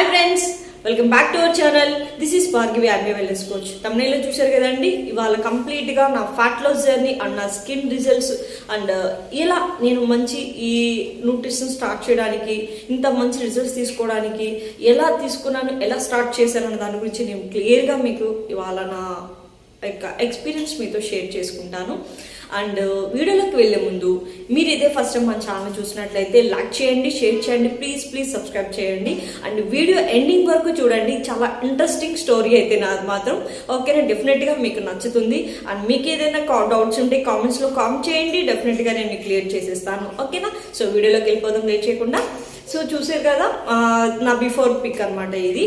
Hi friends, welcome back to our channel. This is Bhargavi army wellness coach. తమ్నైల్లో చూశారు కదండి, ఇవాళ కంప్లీట్గా నా ఫ్యాట్ లాస్ జర్నీ అండ్ నా స్కిన్ రిజల్ట్స్ అండ్ ఎలా నేను మంచి ఈ న్యూట్రిషన్ స్టార్ట్ చేయడానికి, ఇంత మంచి రిజల్ట్స్ తీసుకోవడానికి ఎలా తీసుకున్నాను, ఎలా స్టార్ట్ చేశాను అన్న దాని గురించి నేను క్లియర్గా మీకు ఇవాళ నా ఎక్స్పీరియన్స్ మీతో షేర్ చేసుకుంటాను. అండ్ వీడియోలోకి వెళ్ళే ముందు మీరు ఇదే ఫస్ట్ టైం మన ఛానల్ చూసినట్లయితే లైక్ చేయండి, షేర్ చేయండి, ప్లీజ్ సబ్స్క్రైబ్ చేయండి. అండ్ వీడియో ఎండింగ్ వరకు చూడండి, చాలా ఇంట్రెస్టింగ్ స్టోరీ అయితే నాది మాత్రం. ఓకేనా, డెఫినెట్గా మీకు నచ్చుతుంది. అండ్ మీకు ఏదైనా డౌట్స్ ఉంటే కామెంట్స్లో కామెంట్ చేయండి, డెఫినెట్గా నేను క్లియర్ చేసేస్తాను. ఓకేనా, సో వీడియోలోకి వెళ్ళిపోదాం లేట్ చేయకుండా. సో చూసారు కదా, నా బిఫోర్ పిక్ అనమాట ఇది.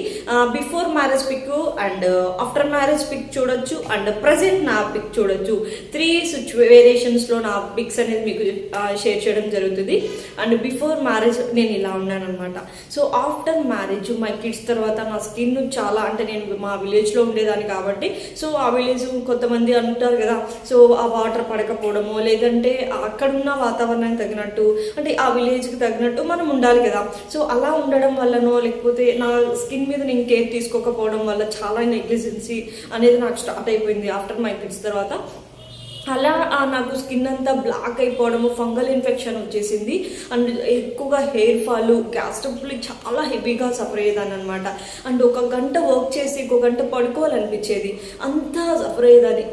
Before marriage pic and after marriage pic చూడొచ్చు, అండ్ ప్రజెంట్ నా పిక్ చూడొచ్చు. 3 వేరియేషన్స్లో నా పిక్స్ అనేది మీకు షేర్ చేయడం జరుగుతుంది. అండ్ బిఫోర్ మ్యారేజ్ నేను ఇలా ఉన్నాను అనమాట. So after marriage my kids తర్వాత నా స్కిన్ చాలా, అంటే నేను మా విలేజ్లో ఉండేదాన్ని కాబట్టి, సో ఆ విలేజ్ కొంతమంది అంటారు కదా, సో ఆ వాటర్ పడకపోవడము, లేదంటే అక్కడున్న వాతావరణానికి తగినట్టు, అంటే ఆ విలేజ్కి తగినట్టు మనం ఉండాలి కదా. సో అలా ఉండడం వల్లనో, లేకపోతే నా స్కిన్ మీద నేను కేర్ తీసుకోకపోవడం వల్ల చాలా నెగ్లిజెన్సీ అనేది నాకు స్టార్ట్ అయిపోయింది ఆఫ్టర్ మై కిడ్స్ తర్వాత. అలా నాకు స్కిన్ అంతా బ్లాక్ అయిపోవడము, ఫంగల్ ఇన్ఫెక్షన్ వచ్చేసింది. అండ్ ఎక్కువగా హెయిర్ ఫాల్, గ్యాస్ ట్రబుల్ చాలా హెవీగా సఫర్ అయ్యేదాన్ని అనమాట. అండ్ 1 గంట వర్క్ చేసి 1 గంట పడుకోవాలనిపించేది, అంతా సఫర్ అయ్యేదాన్ని.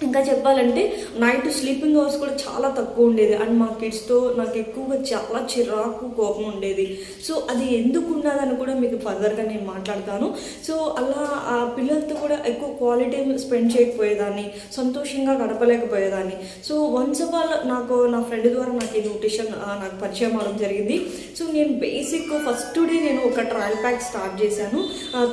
ఇంకా చెప్పాలంటే నైట్ స్లీపింగ్ అవర్స్ కూడా చాలా తక్కువ ఉండేది. అండ్ మా కిడ్స్తో నాకు ఎక్కువగా చాలా చిరాకు, కోపం ఉండేది. సో అది ఎందుకు ఉన్నదని కూడా మీకు ఫర్దర్గా నేను మాట్లాడతాను. సో అలా ఆ పిల్లలతో కూడా ఎక్కువ క్వాలిటీ స్పెండ్ చేయకపోయేదాన్ని, సంతోషంగా గడపలేకపోయేదాన్ని. సో వన్స్ ఆఫ్ ఆల్ నాకు నా ఫ్రెండ్ ద్వారా నాకు ఈ న్యూట్రిషన్ నాకు పరిచయం అవడం జరిగింది. సో నేను బేసిక్ ఫస్ట్ డే నేను ఒక ట్రయల్ ప్యాక్ స్టార్ట్ చేశాను.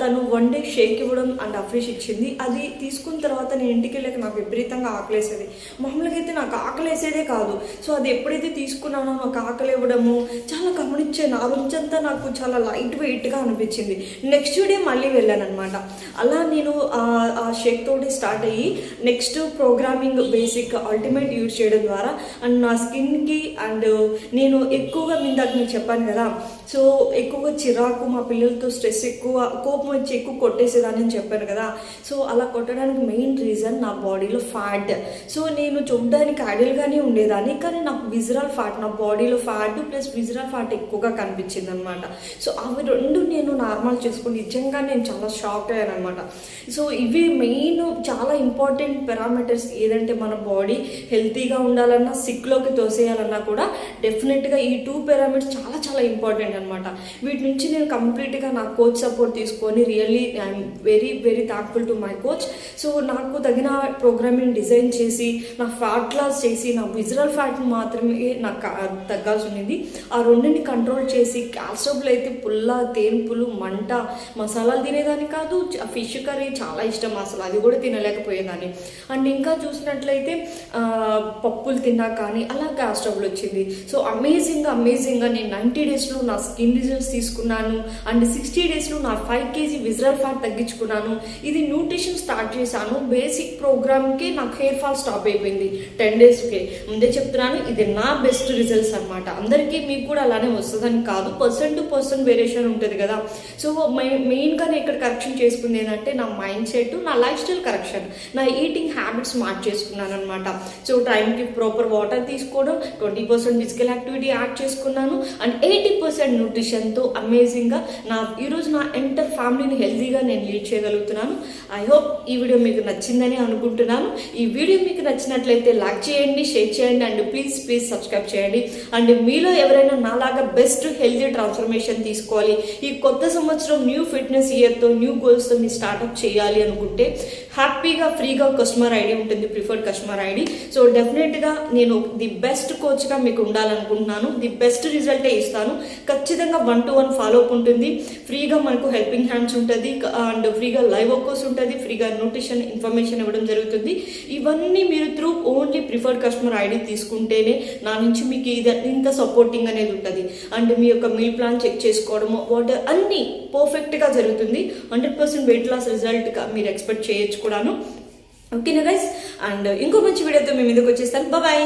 తను 1 డే షేక్ ఇవ్వడం అండ్ అఫ్రెష్ ఇచ్చింది. అది తీసుకున్న తర్వాత నేను ఇంటికి వెళ్ళాక నాకు విపరీతంగా ఆకలేసేది. మామూలుగా అయితే నాకు ఆకలేసేదే కాదు. సో అది ఎప్పుడైతే తీసుకున్నానో నాకు ఆకలి ఇవ్వడము చాలా గమనించాను. ఆ రోజంతా నాకు చాలా లైట్ వెయిట్గా అనిపించింది. నెక్స్ట్ డే మళ్ళీ వెళ్ళాను అనమాట. అలా నేను ఆ షేక్ తోటి స్టార్ట్ అయ్యి next programming basic ultimate use చేయడం ద్వారా అండ్ నా స్కిన్కి అండ్ నేను ఎక్కువగా ఇందాక నేను చెప్పాను కదా, సో ఎక్కువగా చిరాకు, మా పిల్లలతో స్ట్రెస్ ఎక్కువ, కోపం వచ్చి ఎక్కువ కొట్టేసేదాన్ని అని చెప్పాను కదా. సో అలా కొట్టడానికి మెయిన్ రీజన్ నా బాడీలో ఫ్యాట్. సో నేను చూడడానికి ఐడియల్గానే ఉండేదాన్ని, కానీ నాకు విజరల్ ఫ్యాట్, నా బాడీలో ఫ్యాట్ ప్లస్ విజరల్ ఫ్యాట్ ఎక్కువగా కనిపించింది అనమాట. సో అవి 2 నేను నార్మల్ చేసుకుని నిజంగా నేను చాలా షాక్ అయ్యాను అనమాట. సో ఇవి మెయిన్ చాలా ఇంపార్టెంట్ పారామీటర్స్. ఏదంటే మన బాడీ హెల్తీగా ఉండాలన్నా, సిక్లోకి తోసేయాలన్నా కూడా డెఫినెట్గా ఈ 2 పారామీటర్స్ చాలా చాలా ఇంపార్టెంట్ అనమాట. వీటి నుంచి నేను కంప్లీట్గా నా కోచ్ సపోర్ట్ తీసుకొని really I'm very thankful to my coach. So నాకు తగిన ప్రోగ్రామింగ్ డిజైన్ చేసి నా ఫ్యాట్ లాస్ చేసి నా విజరల్ ఫ్యాట్ని మాత్రమే నాకు తగ్గాల్సి ఉంది. ఆ 2ని కంట్రోల్ చేసి, గ్యాస్ ట్రబుల్ అయితే పుల్ల, తేన్పులు, మంట, మసాలాలు తినేదాన్ని కాదు. ఫిష్ కర్రీ చాలా ఇష్టం, అసలు అది కూడా తినలేకపోయేదాన్ని. అండ్ ఇంకా చూసినట్లయితే పప్పులు తిన్నా కానీ అలా గ్యాస్ ట్రబుల్ వచ్చింది. సో అమేజింగ్గా నేను 90 డేస్లో నా స్కిన్ రిజల్ట్స్ తీసుకున్నాను. అండ్ 60 డేస్లో నా 5 kg విజరల్ ఫ్యాట్ తగ్గించుకున్నాను. ఇది న్యూట్రిషన్ స్టార్ట్ చేశాను. బేసిక్ ప్రోగ్రామ్కి నాకు హెయిర్ ఫాల్ స్టాప్ అయిపోయింది 10 డేస్కి. ముందే చెప్తున్నాను, ఇది నా బెస్ట్ రిజల్ట్స్ అనమాట. అందరికీ మీకు కూడా అలానే వస్తుందని కాదు, పర్సన్ టు పర్సన్ వేరియేషన్ ఉంటుంది కదా. సో మెయిన్గా నేను ఇక్కడ కరెక్షన్ చేసుకుంది ఏంటంటే నా మైండ్ సెట్, నా లైఫ్ స్టైల్ కరెక్షన్, నా ఈటింగ్ హ్యాబిట్స్ చేసుకున్నాను అనమాట. సో టైంకి ప్రాపర్ వాటర్ తీసుకోవడం, 20% ఫిజికల్ యాక్టివిటీ యాడ్ చేసుకున్నాను, అండ్ 80% న్యూట్రిషన్తో అమేజింగ్గా ఈరోజు నా ఎంటర్ ఫ్యామిలీని హెల్తీగా నేను లీడ్ చేయగలుగుతున్నాను. ఐ హోప్ ఈ వీడియో మీకు నచ్చిందని అనుకుంటున్నాను. ఈ వీడియో మీకు నచ్చినట్లయితే లైక్ చేయండి, షేర్ చేయండి, అండ్ ప్లీజ్ సబ్స్క్రైబ్ చేయండి. అండ్ మీలో ఎవరైనా నాలాగా బెస్ట్ హెల్తీ ట్రాన్స్ఫర్మేషన్ తీసుకోవాలి, ఈ కొత్త సంవత్సరం న్యూ ఫిట్నెస్ ఇయర్తో న్యూ గోల్స్తో మీరు స్టార్ట్అప్ చేయాలి అనుకుంటే హ్యాపీగా ఫ్రీగా కస్టమర్ ఐడి ఉంటుంది, ప్రిఫర్డ్ కస్టమర్ ఐడి. సో డెఫినెట్గా నేను ది బెస్ట్ కోచ్గా మీకు ఉండాలనుకుంటున్నాను. ది బెస్ట్ రిజల్టే ఇస్తాను. ఖచ్చితంగా 1-to-1 ఫాలోఅప్ ఉంటుంది. ఫ్రీగా మనకు హెల్పింగ్ హ్యాండ్స్ ఉంటుంది, అండ్ ఫ్రీగా లైవ్ వర్కౌట్స్ ఉంటుంది, ఫ్రీగా న్యూట్రిషన్ ఇన్ఫర్మేషన్ ఇవ్వడం జరుగుతుంది. ఇవన్నీ మీరు through only preferred customer ID తీసుకుంటేనే నా నుంచి మీకు ఇంత సపోర్టింగ్ అనేది ఉంటుంది. అండ్ మీ యొక్క మీల్ ప్లాన్ చెక్ చేసుకోవడము, వాటర్ అన్నీ పర్ఫెక్ట్గా జరుగుతుంది. 100% వెయిట్ లాస్ రిజల్ట్గా మీరు ఎక్స్పెక్ట్ చేయొచ్చు కూడాను. ఓకేనా గైస్, అండ్ ఇంకో మంచి వీడియోతో మేము ముందుకు వచ్చేస్తాను. బాయ్.